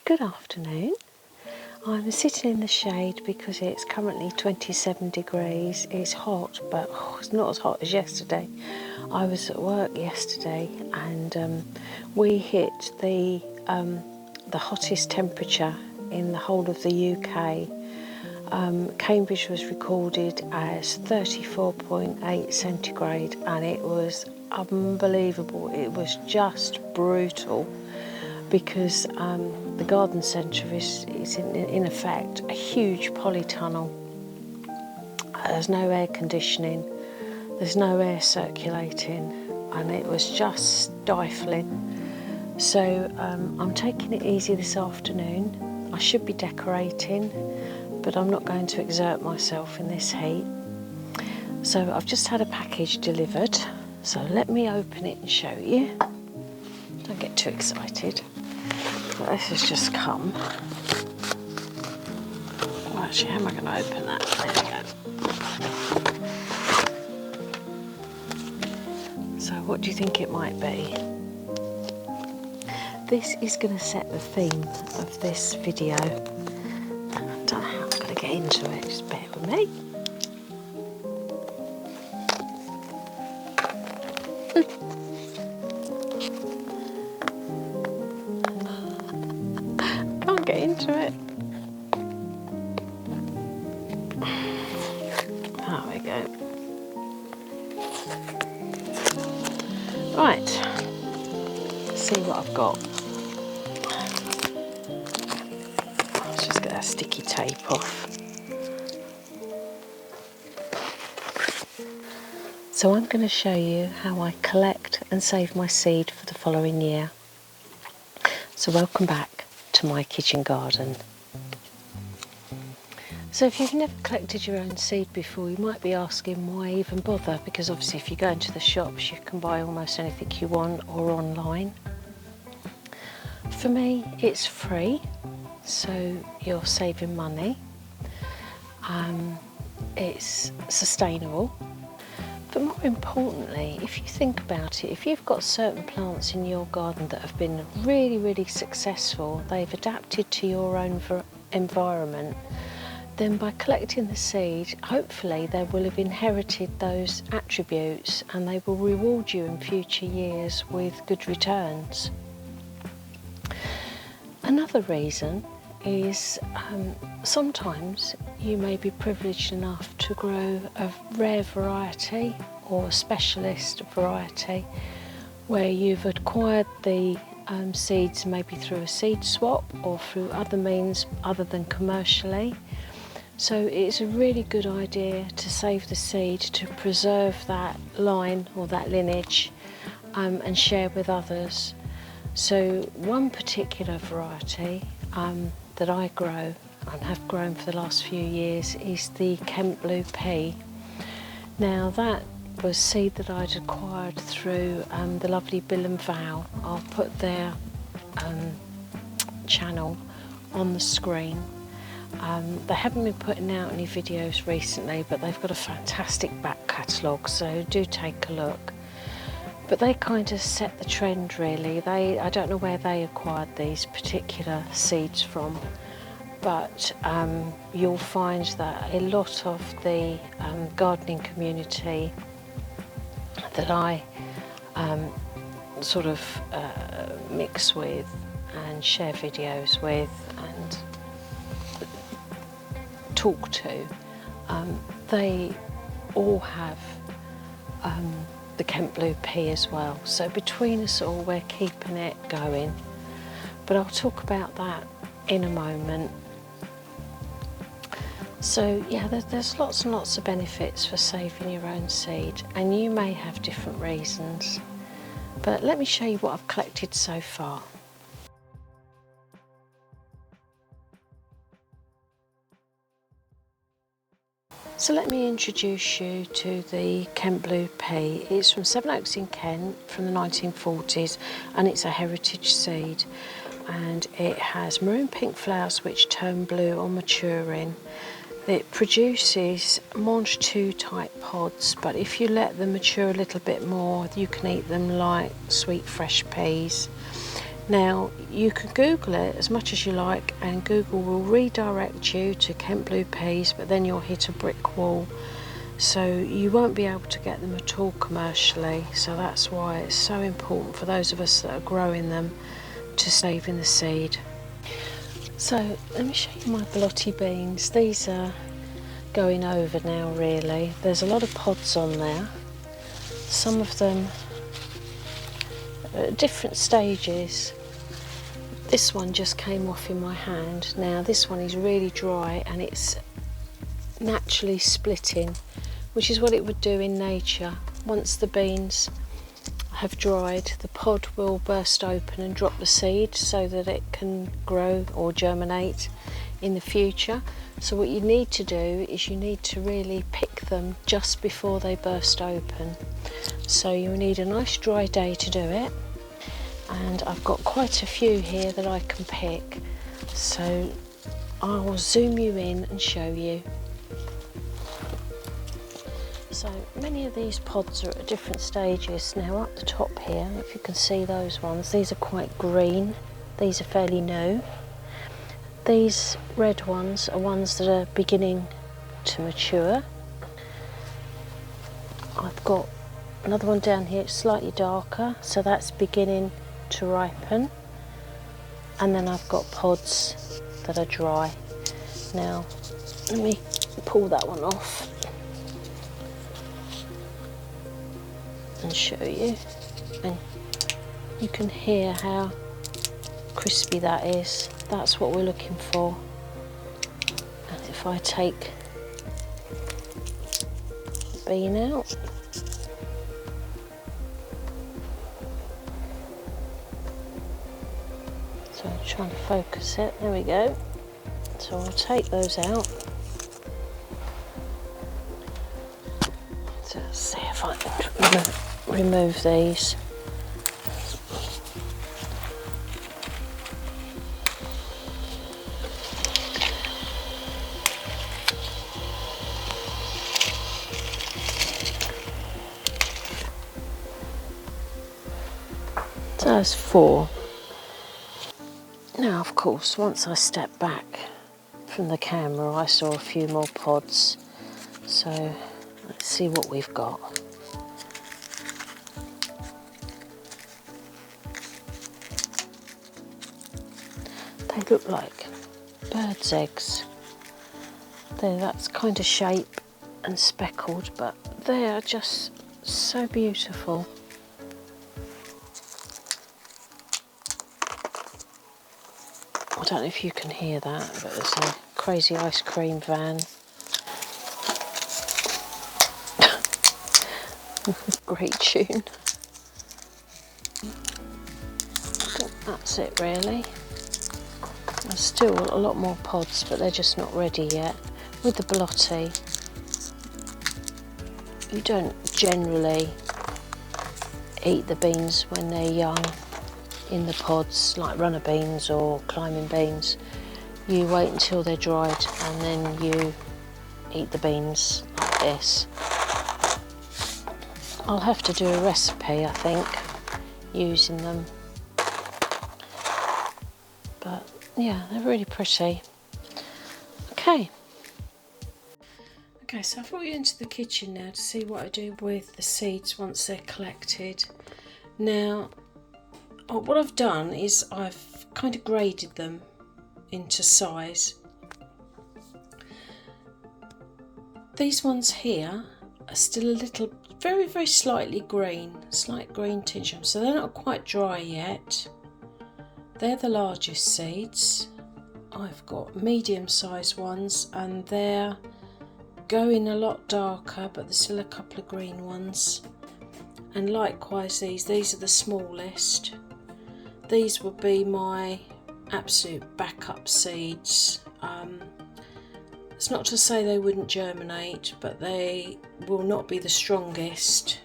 Good afternoon. I'm sitting in the shade because it's currently 27 degrees. It's hot, but it's not as hot as yesterday. I was at work yesterday and we hit the hottest temperature in the whole of the UK. Cambridge was recorded as 34.8 centigrade and it was unbelievable. It was just brutal because the garden centre is in effect a huge polytunnel. There's no air conditioning, there's no air circulating, and it was just stifling. So I'm taking it easy this afternoon. I should be decorating, but I'm not going to exert myself in this heat. So I've just had a package delivered, so let me open it and show you. Don't get too excited. But this has just come. Well, actually, how am I going to open that? There we go. So what do you think it might be? This is going to set the theme of this video. I don't know how I'm going to get into it, just bear with me. Can't get into it. There we go. Right, let's see what I've got. Let's just get that sticky tape off. So I'm going to show you how I collect and save my seed for the following year. So welcome back to my kitchen garden. So if you've never collected your own seed before, you might be asking why even bother, because obviously if you go into the shops you can buy almost anything you want or online. For me it's free, so you're saving money. It's sustainable. But more importantly, if you think about it, if you've got certain plants in your garden that have been really, really successful, they've adapted to your own environment, then by collecting the seed, hopefully they will have inherited those attributes and they will reward you in future years with good returns. Another reason is sometimes you may be privileged enough to grow a rare variety or a specialist variety where you've acquired the seeds maybe through a seed swap or through other means other than commercially. So it's a really good idea to save the seed, to preserve that line or that lineage and share with others. So one particular variety that I grow and have grown for the last few years is the Blue Pea. Now that was seed that I'd acquired through the lovely Bill and Val. I'll put their channel on the screen. They haven't been putting out any videos recently, but they've got a fantastic back catalogue, so do take a look. But they kind of set the trend really. I don't know where they acquired these particular seeds from, but you'll find that a lot of the gardening community that I sort of mix with and share videos with and talk to, they all have the Blue Pea as well. So between us all we're keeping it going, but I'll talk about that in a moment. So yeah, there's lots and lots of benefits for saving your own seed, and you may have different reasons, but let me show you what I've collected so far. So let me introduce you to the Blue Pea. It's from Sevenoaks in Kent from the 1940s and it's a heritage seed, and it has maroon pink flowers which turn blue on maturing. It produces Mange 2 type pods, but if you let them mature a little bit more you can eat them like sweet fresh peas. Now you can Google it as much as you like, and Google will redirect you to Kent Blue Peas, but then you'll hit a brick wall, so you won't be able to get them at all commercially. So that's why it's so important for those of us that are growing them to save in the seed. So let me show you my Borlotti beans. These are going over now really. There's a lot of pods on there. Some of them are at different stages. This one just came off in my hand. Now this one is really dry and it's naturally splitting, which is what it would do in nature. Once the beans have dried, the pod will burst open and drop the seed so that it can grow or germinate in the future. So what you need to do is you need to really pick them just before they burst open. So you need a nice dry day to do it, and I've got quite a few here that I can pick, so I'll zoom you in and show you. So many of these pods are at different stages. Now up the top here, if you can see those ones, these are quite green. These are fairly new. These red ones are ones that are beginning to mature. I've got another one down here, it's slightly darker, so that's beginning to ripen. And then I've got pods that are dry. Now let me pull that one off and show you, and you can hear how crispy that is. That's what we're looking for. And if I take the bean out, so I'm trying to focus it, there we go. So I'll take those out. So let's see if I can remove these. So that's 4. Now of course once I step back from the camera I saw a few more pods, so let's see what we've got. They look like birds' eggs. They're that kind of shape and speckled, but they are just so beautiful. I don't know if you can hear that, but there's a crazy ice cream van. Great tune. I think that's it really. There's still a lot more pods, but they're just not ready yet. With the Borlotti, you don't generally eat the beans when they're young in the pods, like runner beans or climbing beans. You wait until they're dried and then you eat the beans like this. I'll have to do a recipe, I think, using them. But yeah, they're really pretty. Okay, so I've brought you into the kitchen now to see what I do with the seeds once they're collected. Now, what I've done is I've kind of graded them into size. These ones here are still a little, very, very slightly green, slight green tinge, so they're not quite dry yet. They're the largest seeds. I've got medium-sized ones and they're going a lot darker, but there's still a couple of green ones. And likewise these are the smallest. These would be my absolute backup seeds. It's not to say they wouldn't germinate, but they will not be the strongest.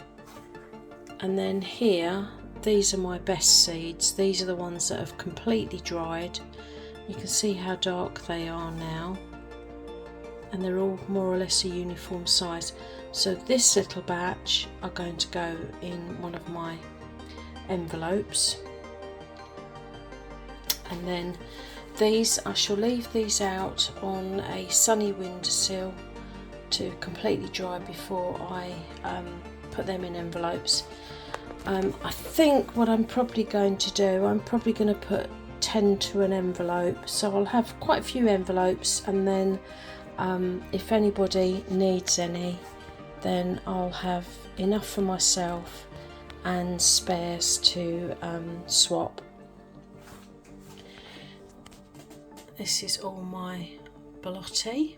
And then here, these are my best seeds. These are the ones that have completely dried. You can see how dark they are now, and they're all more or less a uniform size. So this little batch are going to go in one of my envelopes. And then these, I shall leave these out on a sunny windowsill to completely dry before I put them in envelopes. I think what I'm probably going to do, I'm probably going to put 10 to an envelope, so I'll have quite a few envelopes, and then if anybody needs any, then I'll have enough for myself and spares to swap. This is all my Borlotti.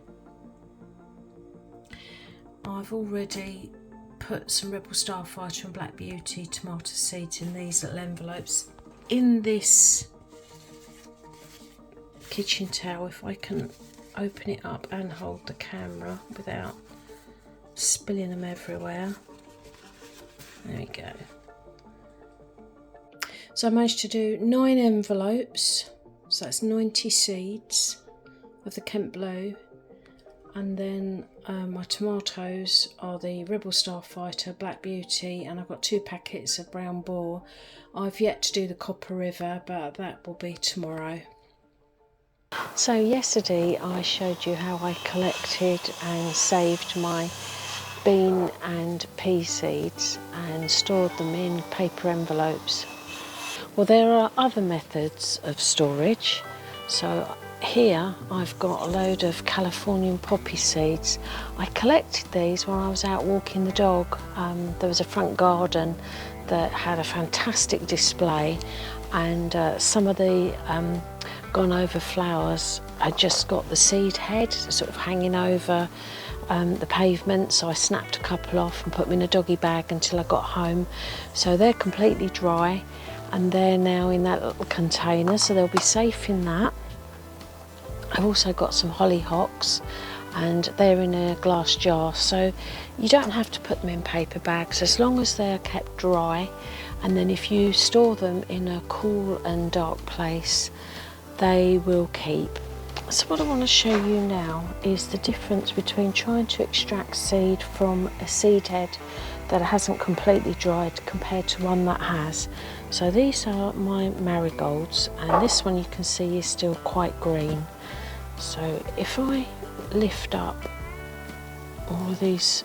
I've already put some Rebel Starfighter and Black Beauty tomato seeds in these little envelopes. In this kitchen towel, if I can open it up and hold the camera without spilling them everywhere. There we go. So I managed to do 9 envelopes, so that's 90 seeds of the Kent Blue, and then my tomatoes are the Rebel Starfighter, Black Beauty, and I've got 2 packets of Brown Boar. I've yet to do the Copper River, but that will be tomorrow. So yesterday I showed you how I collected and saved my bean and pea seeds and stored them in paper envelopes. Well, there are other methods of storage. So here I've got a load of Californian poppy seeds. I collected these when I was out walking the dog. There was a front garden that had a fantastic display, and some of the gone over flowers had just got the seed head sort of hanging over the pavement, so I snapped a couple off and put them in a doggy bag until I got home. So they're completely dry and they're now in that little container, so they'll be safe in that. I've also got some hollyhocks and they're in a glass jar, so you don't have to put them in paper bags as long as they're kept dry, and then if you store them in a cool and dark place they will keep. So what I want to show you now is the difference between trying to extract seed from a seed head that hasn't completely dried compared to one that has. So these are my marigolds, and this one you can see is still quite green. So if I lift up all of these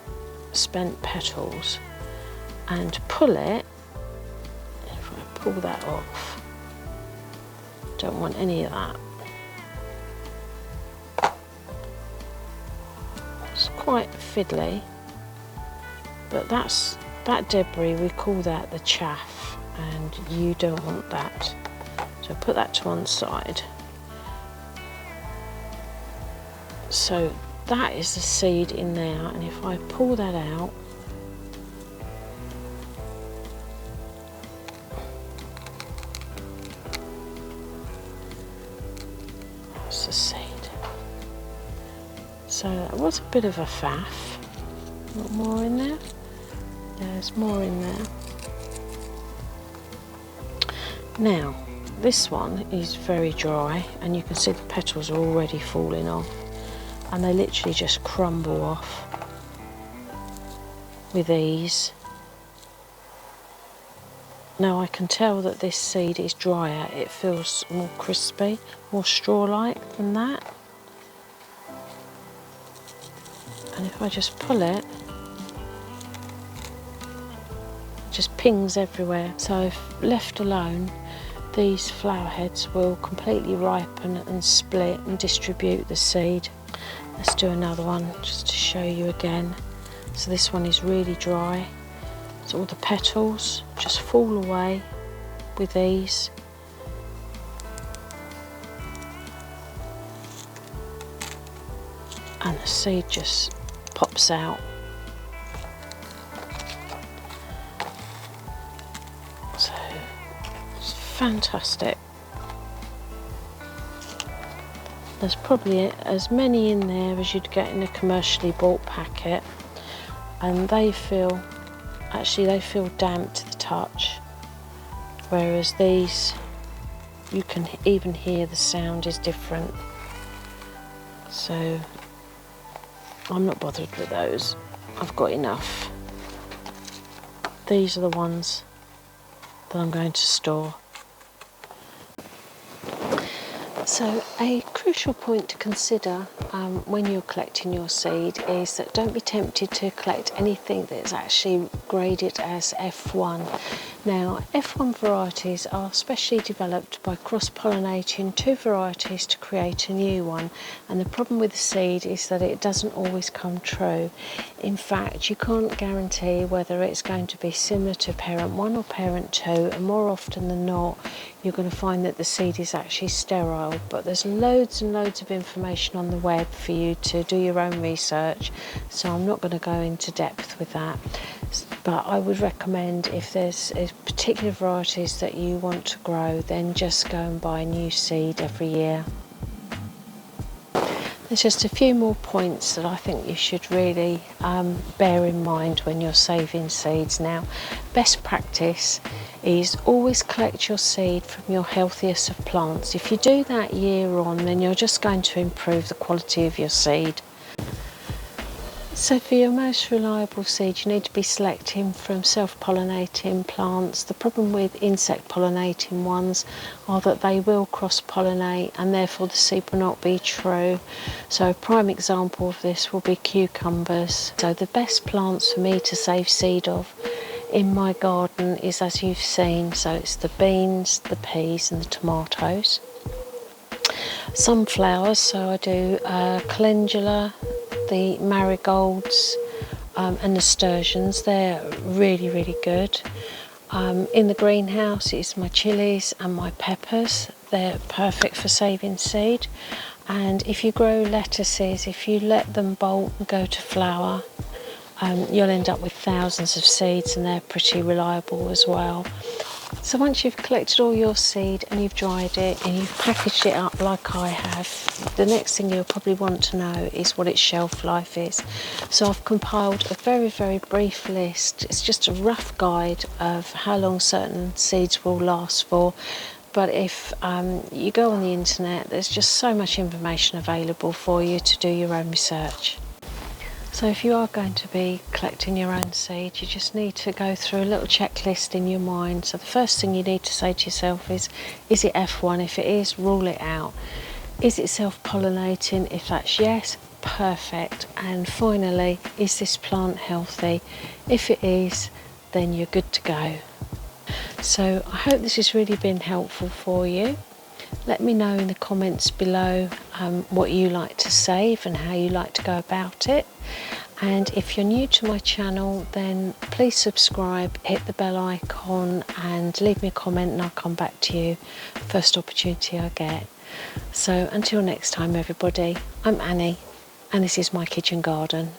spent petals and pull it, if I pull that off, don't want any of that. It's quite fiddly, but that debris, we call that the chaff, and you don't want that. So put that to one side. So that is the seed in there, and if I pull that out, that's the seed. So that was a bit of a faff. Not more in there? There's more in there. Now, this one is very dry, and you can see the petals are already falling off, and they literally just crumble off with ease. Now I can tell that this seed is drier. It feels more crispy, more straw-like than that. And if I just pull it, it just pings everywhere. So if left alone, these flower heads will completely ripen and split and distribute the seed. Let's do another one just to show you again. So this one is really dry. So all the petals just fall away with ease. And the seed just pops out. So it's fantastic. There's probably as many in there as you'd get in a commercially bought packet, and they feel damp to the touch, whereas these, you can even hear the sound is different. So I'm not bothered with those. I've got enough. These are the ones that I'm going to store. So a crucial point to consider when you're collecting your seed is that don't be tempted to collect anything that's actually graded as F1. Now, F1 varieties are specially developed by cross-pollinating two varieties to create a new one, and the problem with the seed is that it doesn't always come true. In fact, you can't guarantee whether it's going to be similar to parent 1 or parent 2, and more often than not you're going to find that the seed is actually sterile. But there's loads and loads of information on the web for you to do your own research, so I'm not going to go into depth with that. But I would recommend, if there's particular varieties that you want to grow, then just go and buy new seed every year. There's just a few more points that I think you should really bear in mind when you're saving seeds. Now, best practice is always collect your seed from your healthiest of plants. If you do that year on, then you're just going to improve the quality of your seed. So for your most reliable seed, you need to be selecting from self-pollinating plants. The problem with insect pollinating ones are that they will cross-pollinate, and therefore the seed will not be true. So a prime example of this will be cucumbers. So the best plants for me to save seed of in my garden is, as you've seen, so it's the beans, the peas and the tomatoes. Sunflowers, so I do calendula, the marigolds and nasturtiums. They're really good. In the greenhouse it's my chilies and my peppers. They're perfect for saving seed. And if you grow lettuces, if you let them bolt and go to flower, you'll end up with thousands of seeds, and they're pretty reliable as well. So once you've collected all your seed and you've dried it and you've packaged it up like I have, the next thing you'll probably want to know is what its shelf life is. So I've compiled a very brief list. It's just a rough guide of how long certain seeds will last for. But if you go on the internet, there's just so much information available for you to do your own research. So if you are going to be collecting your own seed, you just need to go through a little checklist in your mind. So the first thing you need to say to yourself is it F1? If it is, rule it out. Is it self-pollinating? If that's yes, perfect. And finally, is this plant healthy? If it is, then you're good to go. So I hope this has really been helpful for you. Let me know in the comments below what you like to save and how you like to go about it. And if you're new to my channel, then please subscribe, hit the bell icon and leave me a comment, and I'll come back to you first opportunity I get. So until next time everybody, I'm Annie and this is my kitchen garden.